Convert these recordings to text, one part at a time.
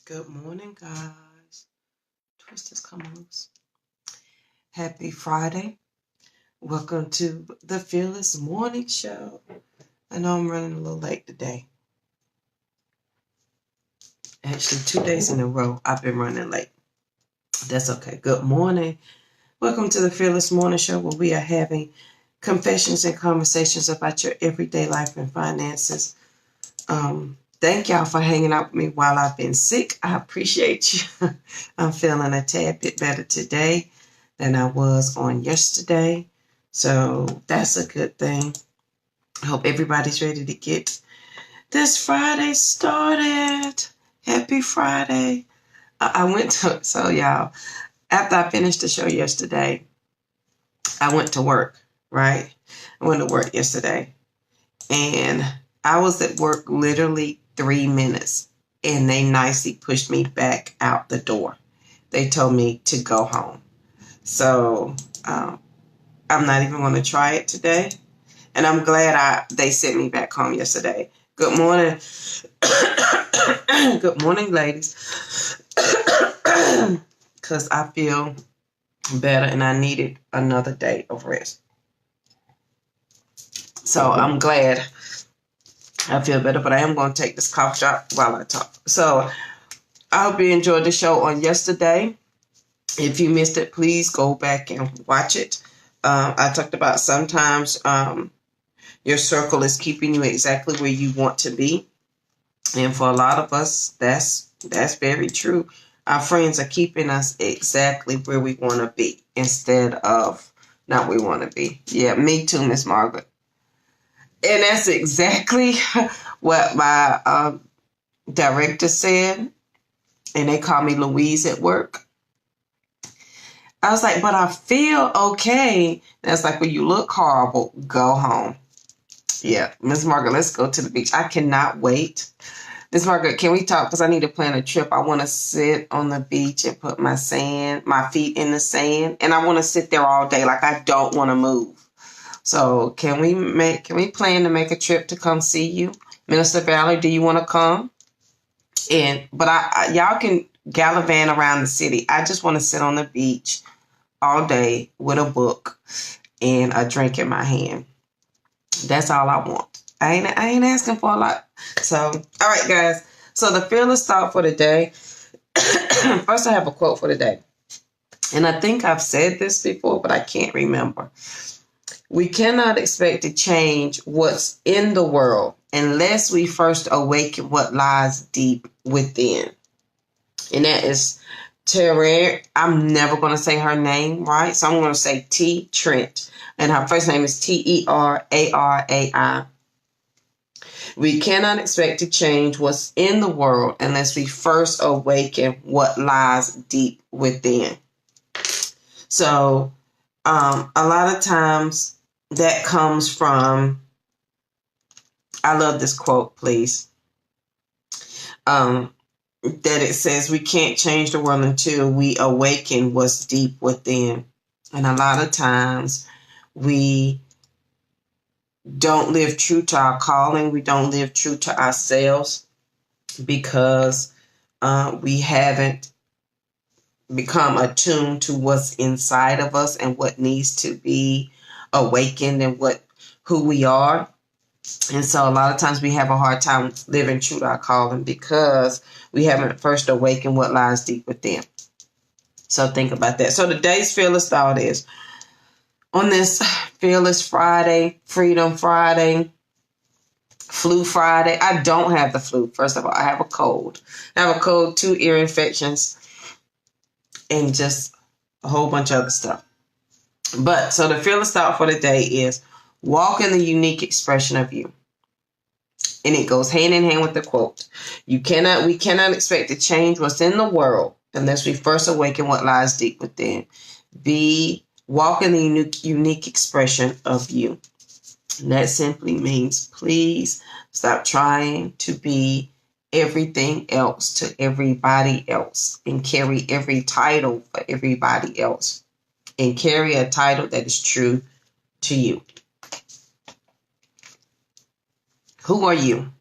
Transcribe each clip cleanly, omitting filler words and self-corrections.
Good morning, guys. Twisters, come on. Happy Friday. Welcome to the Fearless Morning Show. I know I'm running a little late today. Actually, 2 days in a row, I've been running late. That's okay. Good morning. Welcome to the Fearless Morning Show, where we are having confessions and conversations about your everyday life and finances. Thank y'all for hanging out with me while I've been sick. I appreciate you. I'm feeling a tad bit better today than I was on yesterday. So that's a good thing. I hope everybody's ready to get this Friday started. Happy Friday. So y'all, after I finished the show yesterday, I went to work, right? I went to work yesterday and I was at work literally 3 minutes and they nicely pushed me back out the door. They told me to go home. So I'm not even going to try it today. And I'm glad they sent me back home yesterday. Good morning. Good morning, ladies. Because I feel better and I needed another day of rest. So I'm glad I feel better, but I am going to take this cough drop while I talk. So I hope you enjoyed the show on yesterday. If you missed it, please go back and watch it. I talked about sometimes your circle is keeping you exactly where you want to be. And for a lot of us, that's very true. Our friends are keeping us exactly where we want to be instead of not where we want to be. Yeah, me too, Miss Margaret. And that's exactly what my director said. And they call me Louise at work. I was like, but I feel okay. That's like, when you look horrible, go home. Yeah, Miss Margaret, let's go to the beach. I cannot wait. Miss Margaret, can we talk? Because I need to plan a trip. I want to sit on the beach and put my feet in the sand. And I want to sit there all day. Like, I don't want to move. So can we plan to make a trip to come see you? Minister Valerie, do you want to come? But y'all can gallivant around the city. I just want to sit on the beach all day with a book and a drink in my hand. That's all I want. I ain't asking for a lot. So, all right, guys. So the fearless thought for the day. First, I have a quote for the day. And I think I've said this before, but I can't remember. We cannot expect to change what's in the world unless we first awaken what lies deep within. And that is Tererai. I'm never going to say her name right. So I'm going to say T. Trent. And her first name is Terai. We cannot expect to change what's in the world unless we first awaken what lies deep within. So a lot of times that comes from, I love this quote, please. That it says we can't change the world until we awaken what's deep within. And a lot of times we don't live true to our calling. We don't live true to ourselves because we haven't become attuned to what's inside of us and what needs to be awakened and who we are. And so a lot of times we have a hard time living true to our calling because we haven't first awakened what lies deep within. So think about that. So today's fearless thought is, on this Fearless Friday, Freedom Friday, Flu Friday. I don't have the flu. First of all, I have a cold. I have a cold, 2 ear infections, and just a whole bunch of other stuff. But so the fearless thought for the day is, walk in the unique expression of you. And it goes hand in hand with the quote. We cannot expect to change what's in the world unless we first awaken what lies deep within. Walk in the unique expression of you. And that simply means, please stop trying to be everything else to everybody else and carry every title for everybody else, and carry a title that is true to you. Who are you?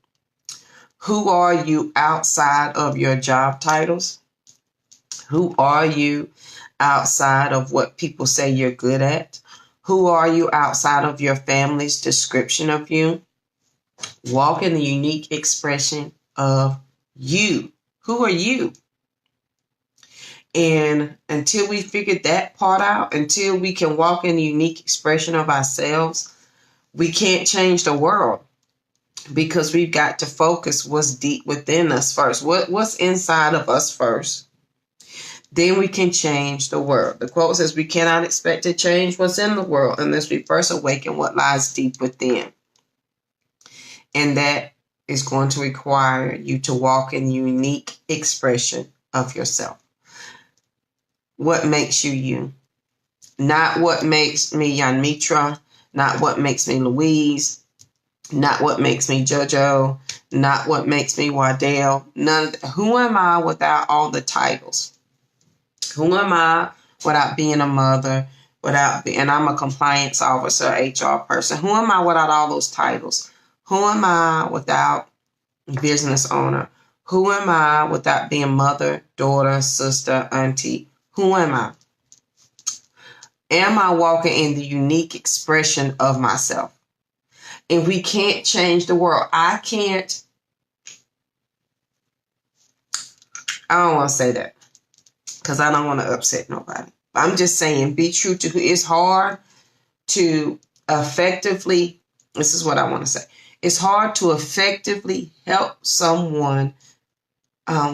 Who are you outside of your job titles? Who are you outside of what people say you're good at? Who are you outside of your family's description of you? Walk in the unique expression of you. Who are you? And until we figure that part out, until we can walk in the unique expression of ourselves, we can't change the world, because we've got to focus what's deep within us first. What's inside of us first. Then we can change the world. The quote says, we cannot expect to change what's in the world unless we first awaken what lies deep within. And that is going to require you to walk in the unique expression of yourself. What makes you you? Not what makes me Yanmitra, not what makes me Louise, not what makes me JoJo, not what makes me Waddell. None. Who am I without all the titles? Who am I without being a mother, and I'm a compliance officer, HR person? Who am I without all those titles? Who am I without business owner? Who am I without being mother, daughter, sister, auntie? Who am I? Am I walking in the unique expression of myself? And we can't change the world. I don't want to say that because I don't want to upset nobody. I'm just saying, be true to who. It's hard to effectively, this is what I want to say. It's hard to effectively help someone,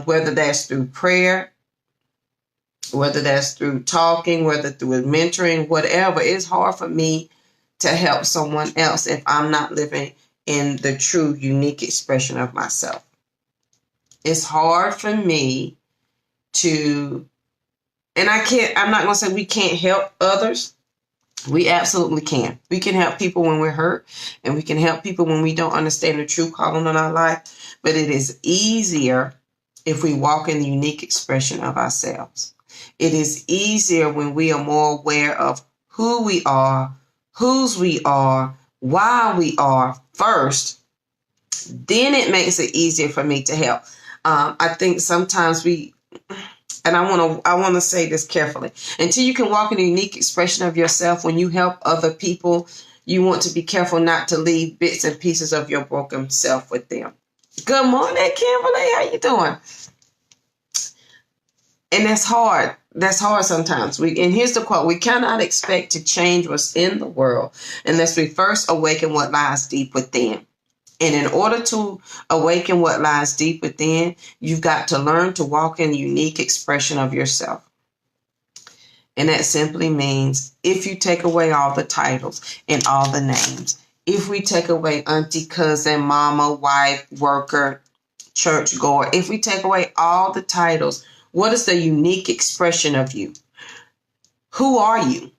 whether that's through prayer, whether that's through talking, whether through mentoring, whatever. It's hard for me to help someone else if I'm not living in the true, unique expression of myself. It's hard for me to, and I'm not going to say we can't help others. We absolutely can. We can help people when we're hurt, and we can help people when we don't understand the true calling on our life. But it is easier if we walk in the unique expression of ourselves. It is easier when we are more aware of who we are, whose we are, why we are first. Then it makes it easier for me to help. I think sometimes and I want to say this carefully. Until you can walk in the unique expression of yourself, when you help other people, you want to be careful not to leave bits and pieces of your broken self with them. Good morning, Kimberly. How you doing? And that's hard. That's hard sometimes. And here's the quote: we cannot expect to change what's in the world unless we first awaken what lies deep within. And in order to awaken what lies deep within, you've got to learn to walk in the unique expression of yourself. And that simply means if you take away all the titles and all the names, if we take away auntie, cousin, mama, wife, worker, church goer, if we take away all the titles, what is the unique expression of you? Who are you?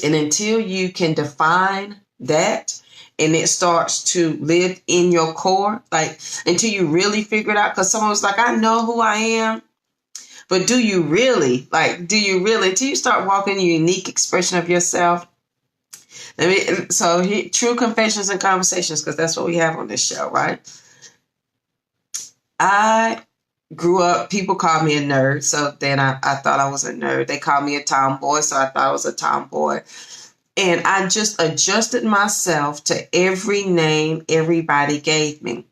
And until you can define that, and it starts to live in your core, like until you really figure it out, because someone was like, I know who I am. But do you really? Until you start walking the unique expression of yourself? True confessions and conversations, because that's what we have on this show, right? I grew up, people called me a nerd, so then I thought I was a nerd. They called me a tomboy, so I thought I was a tomboy. And I just adjusted myself to every name everybody gave me.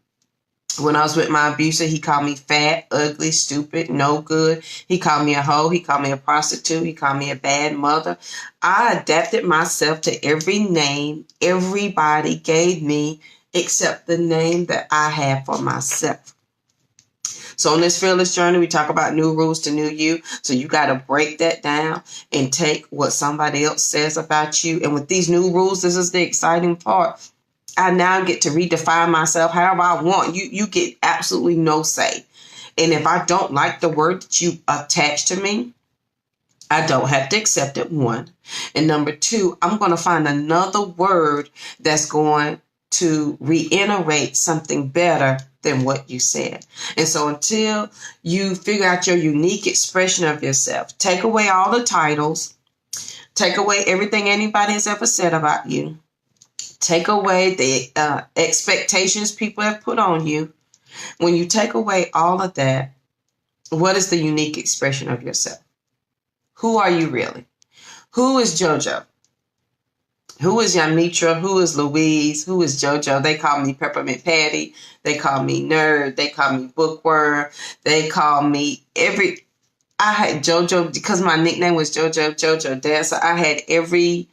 When I was with my abuser, he called me fat, ugly, stupid, no good. He called me a hoe. He called me a prostitute. He called me a bad mother. I adapted myself to every name everybody gave me except the name that I had for myself. So on this fearless journey, we talk about new rules to new you. So you got to break that down and take what somebody else says about you. And with these new rules, this is the exciting part. I now get to redefine myself however I want. You get absolutely no say. And if I don't like the word that you attach to me, I don't have to accept it, one. And number two, I'm going to find another word that's going to reiterate something better than what you said. And so until you figure out your unique expression of yourself, take away all the titles, take away everything anybody has ever said about you, take away the expectations people have put on you, When you take away all of that, what is the unique expression of yourself? Who are you really? Who is JoJo? Who is Yamitra? Who is Louise? Who is JoJo? They call me Peppermint Patty. They call me Nerd. They call me Bookworm. They call me I had JoJo because my nickname was JoJo Dad. So I had every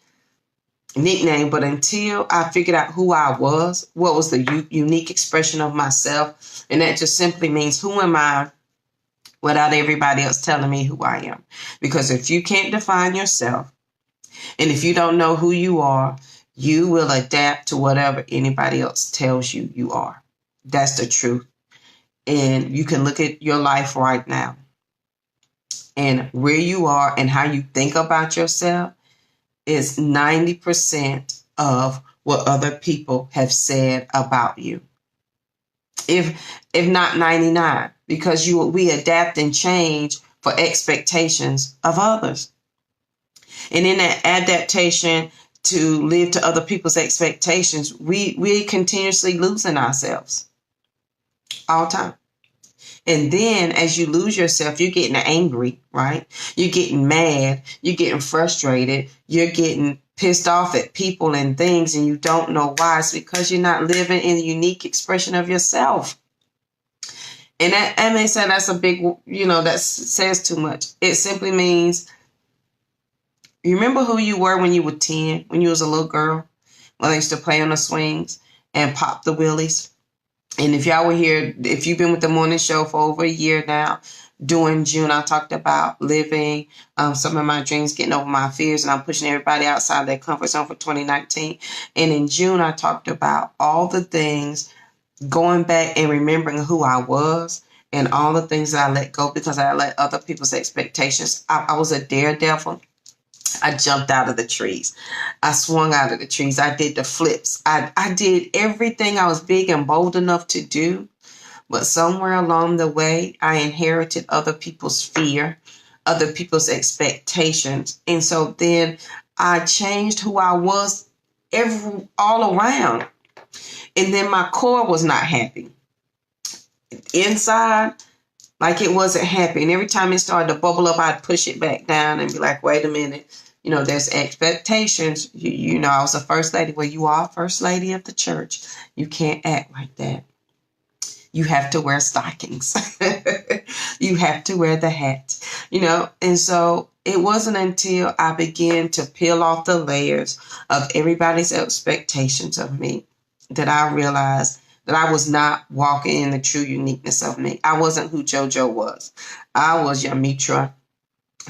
nickname, but until I figured out who I was, what was the unique expression of myself, and that just simply means who am I without everybody else telling me who I am. Because if you can't define yourself, and if you don't know who you are, you will adapt to whatever anybody else tells you you are. That's the truth. And you can look at your life right now and where you are and how you think about yourself is 90% of what other people have said about you. If not 99, because we adapt and change for expectations of others. And in that adaptation to live to other people's expectations, we continuously losing ourselves all the time. And then as you lose yourself, you're getting angry, right? You're getting mad. You're getting frustrated. You're getting pissed off at people and things, and you don't know why. It's because you're not living in the unique expression of yourself. And that may say that's a big, that says too much. It simply means, you remember who you were when you were 10, when you was a little girl, when they used to play on the swings and pop the wheelies? And if y'all were here, if you've been with the morning show for over a year now, during June, I talked about living some of my dreams, getting over my fears, and I'm pushing everybody outside their comfort zone for 2019. And in June, I talked about all the things, going back and remembering who I was and all the things that I let go because I let other people's expectations. I was a daredevil. I jumped out of the trees. I swung out of the trees. I did the flips. I did everything I was big and bold enough to do. But somewhere along the way, I inherited other people's fear, other people's expectations. And so then I changed who I was all around. And then my core was not happy. Inside, like it wasn't happy. And every time it started to bubble up, I'd push it back down and be like, wait a minute. There's expectations. I was a first lady. Well, you are first lady of the church. You can't act like that. You have to wear stockings. You have to wear the hat, And so it wasn't until I began to peel off the layers of everybody's expectations of me that I realized that I was not walking in the true uniqueness of me. I wasn't who JoJo was. I was Yamitra,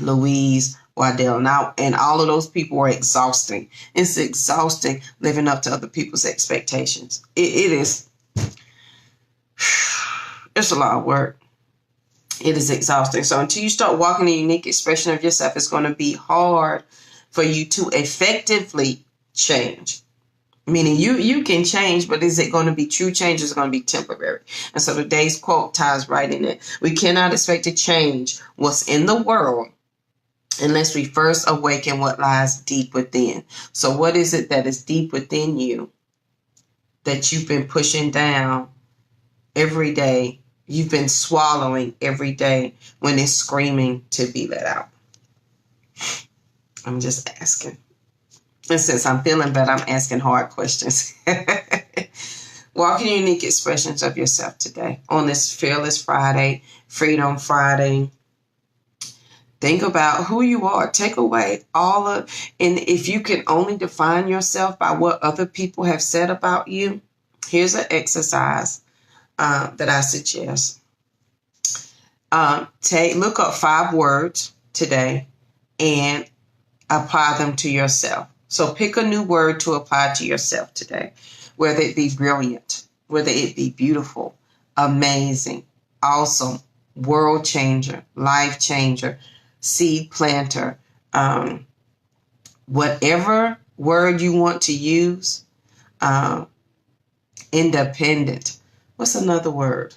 Louise, Waddell. And all of those people were exhausting. It's exhausting living up to other people's expectations. It is. It's a lot of work. It is exhausting. So until you start walking the unique expression of yourself, it's going to be hard for you to effectively change. Meaning you can change, but is it going to be true change or is it going to be temporary? And so today's quote ties right in it. We cannot expect to change what's in the world unless we first awaken what lies deep within. So what is it that is deep within you that you've been pushing down every day? You've been swallowing every day when it's screaming to be let out. I'm just asking. And since I'm feeling better, I'm asking hard questions. Walk in unique expressions of yourself today on this Fearless Friday, Freedom Friday. Think about who you are. Take away and if you can only define yourself by what other people have said about you, here's an exercise that I suggest. Look up 5 words today and apply them to yourself. So pick a new word to apply to yourself today, whether it be brilliant, whether it be beautiful, amazing, awesome, world changer, life changer, seed planter, whatever word you want to use, independent. What's another word?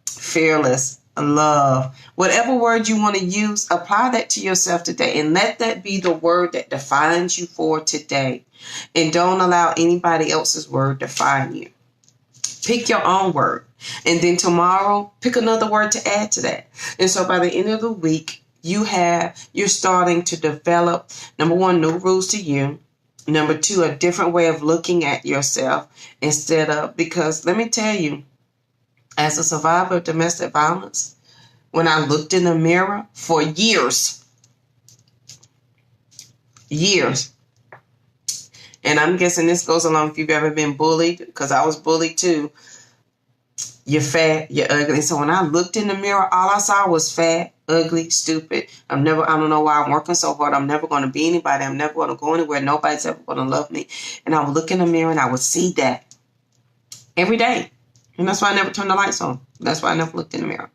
Fearless, love, whatever word you want to use, apply that to yourself today and let that be the word that defines you for today. And don't allow anybody else's word define you. Pick your own word. And then tomorrow, pick another word to add to that. And so by the end of the week, you're starting to develop, number one, new rules to you. Number two, a different way of looking at yourself because let me tell you, as a survivor of domestic violence, when I looked in the mirror for years, and I'm guessing this goes along if you've ever been bullied, because I was bullied too. You're fat, you're ugly. So when I looked in the mirror, all I saw was fat, ugly, stupid. I don't know why I'm working so hard. I'm never going to be anybody. I'm never going to go anywhere. Nobody's ever going to love me. And I would look in the mirror and I would see that every day. And that's why I never turned the lights on. That's why I never looked in the mirror.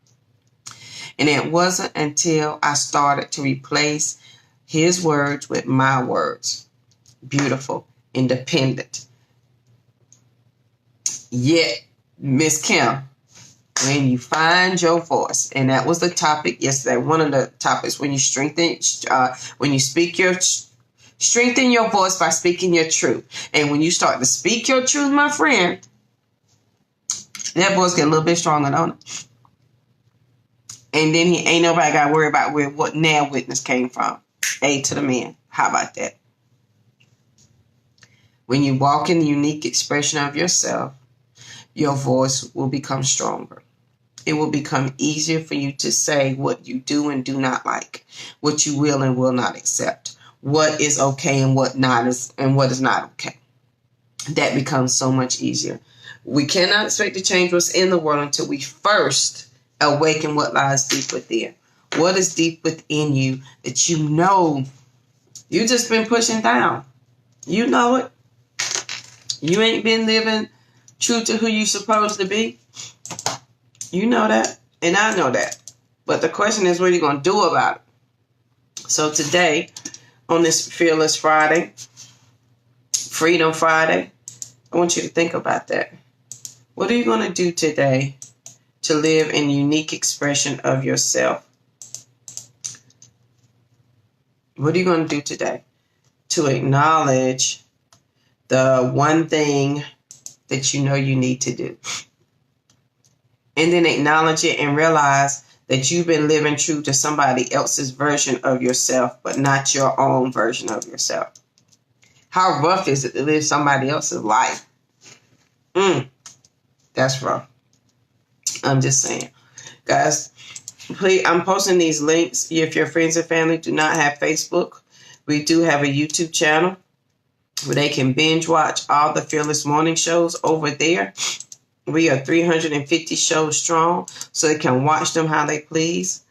And it wasn't until I started to replace his words with my words. Beautiful, independent. Yet, Miss Kim, when you find your voice, and that was the topic yesterday. One of the topics, when you strengthen your voice by speaking your truth. And when you start to speak your truth, my friend, that voice get a little bit stronger, don't it? And then ain't nobody got to worry about what now witness came from. A to the man. How about that? When you walk in the unique expression of yourself, your voice will become stronger. It will become easier for you to say what you do and do not like, what you will and will not accept, what is okay and what is not okay. That becomes so much easier. We cannot expect to change what's in the world until we first awaken what lies deep within. What is deep within you that you know you just been pushing down? You know it. You ain't been living true to who you supposed to be. You know that, and I know that. But the question is, what are you going to do about it? So today, on this Fearless Friday, Freedom Friday, I want you to think about that. What are you going to do today to live in unique expression of yourself? What are you going to do today to acknowledge the one thing that you know you need to do? And then acknowledge it and realize that you've been living true to somebody else's version of yourself, but not your own version of yourself. How rough is it to live somebody else's life? That's rough. I'm just saying. Guys, please, I'm posting these links. If your friends and family do not have Facebook, we do have a YouTube channel where they can binge watch all the Fearless Morning shows over there. We are 350 shows strong, so they can watch them how they please.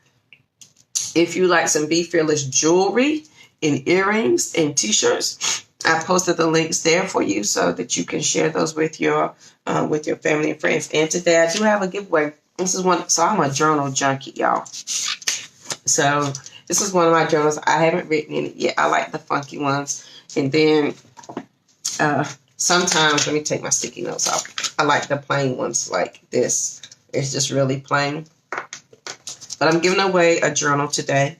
If you like some Be Fearless jewelry and earrings and t-shirts, I posted the links there for you so that you can share those with your family and friends. And today I do have a giveaway. This is one. So I'm a journal junkie, y'all. So this is one of my journals. I haven't written in it yet. I like the funky ones. And then sometimes, let me take my sticky notes off. I like the plain ones like this. It's just really plain. But I'm giving away a journal today.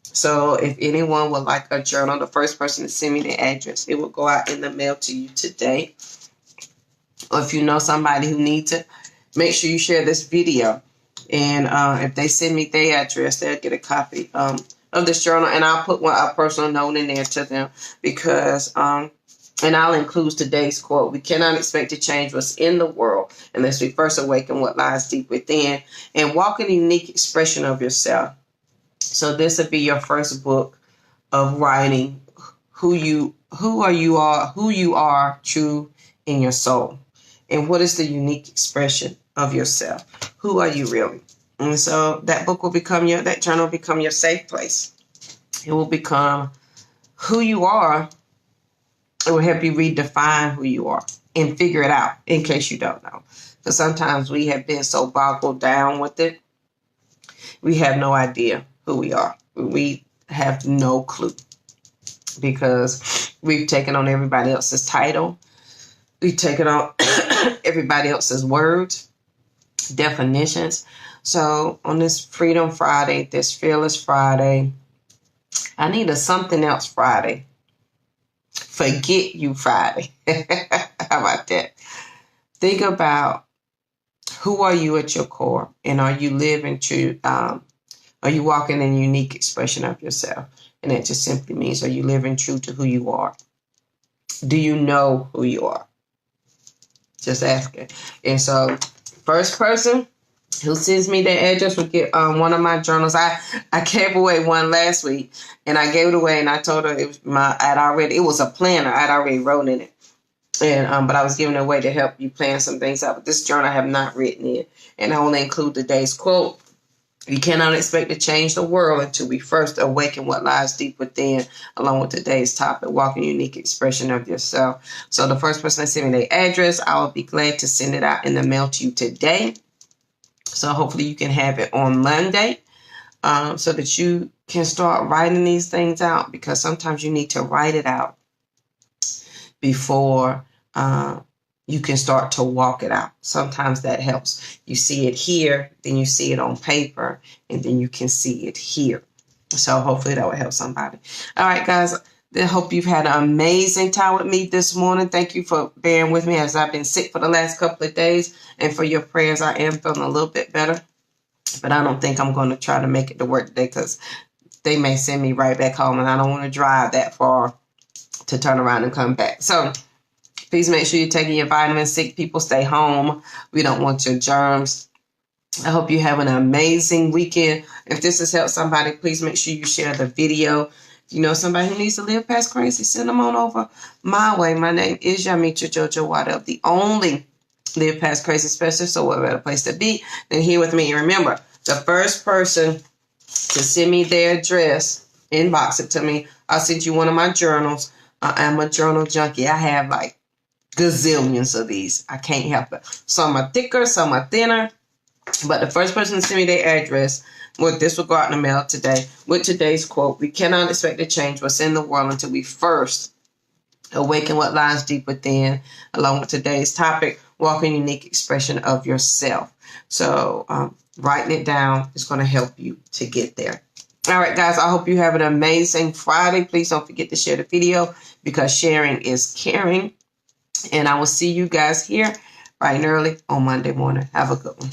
So if anyone would like a journal, the first person to send me the address, it will go out in the mail to you today. Or if you know somebody who needs it, make sure you share this video. And if they send me their address, they'll get a copy of this journal. And I'll put a personal note in there to them because... and I'll include today's quote. We cannot expect to change what's in the world unless we first awaken what lies deep within and walk in a unique expression of yourself. So this will be your first book of writing who you are true in your soul. And what is the unique expression of yourself? Who are you really? And so that book will become that journal will become your safe place. It will become who you are. It will help you redefine who you are and figure it out in case you don't know. Because sometimes we have been so boggled down with it, we have no idea who we are. We have no clue because we've taken on everybody else's title. We've taken on everybody else's words, definitions. So on this Freedom Friday, this Fearless Friday, I need a something else Friday. Forget you Friday. How about that? Think about Who are you at your core? And are you living true? Are you walking in a unique expression of yourself? And that just simply means, are you living true to who you are? Do you know who you are? Just asking. And so, first person who sends me their address will get one of my journals. I gave away one last week, and I gave it away, and I told her it was it was a planner. I'd already wrote in it. And but I was giving it away to help you plan some things out. But this journal I have not written in. And I only include today's quote. You cannot expect to change the world until we first awaken what lies deep within, along with today's topic, walking unique expression of yourself. So the first person that sent me their address, I will be glad to send it out in the mail to you today. So hopefully you can have it on Monday, so that you can start writing these things out, because sometimes you need to write it out before you can start to walk it out. Sometimes that helps. You see it here, then you see it on paper, and then you can see it here. So hopefully that will help somebody. All right, guys. I hope you've had an amazing time with me this morning. Thank you for bearing with me as I've been sick for the last couple of days, and for your prayers. I am feeling a little bit better, but I don't think I'm going to try to make it to work today, because they may send me right back home, and I don't want to drive that far to turn around and come back. So please make sure you're taking your vitamins. Sick people, stay home. We don't want your germs. I hope you have an amazing weekend. If this has helped somebody, please make sure you share the video. If you know somebody who needs to live past crazy, send them on over my way. My name is Yamitra Jojo Waddell, the only Live Past Crazy specialist. So what better place to be than here with me? And remember, the first person to send me their address, inbox it to me. I'll send you one of my journals. I'm a journal junkie. I have like gazillions of these. I can't help it. Some are thicker, some are thinner. But the first person to send me their address, well, this will go out in the mail today with today's quote. We cannot expect to change what's in the world until we first awaken what lies deep within, along with today's topic, walking unique expression of yourself. So writing it down is going to help you to get there. All right, guys, I hope you have an amazing Friday. Please don't forget to share the video, because sharing is caring. And I will see you guys here bright and early on Monday morning. Have a good one.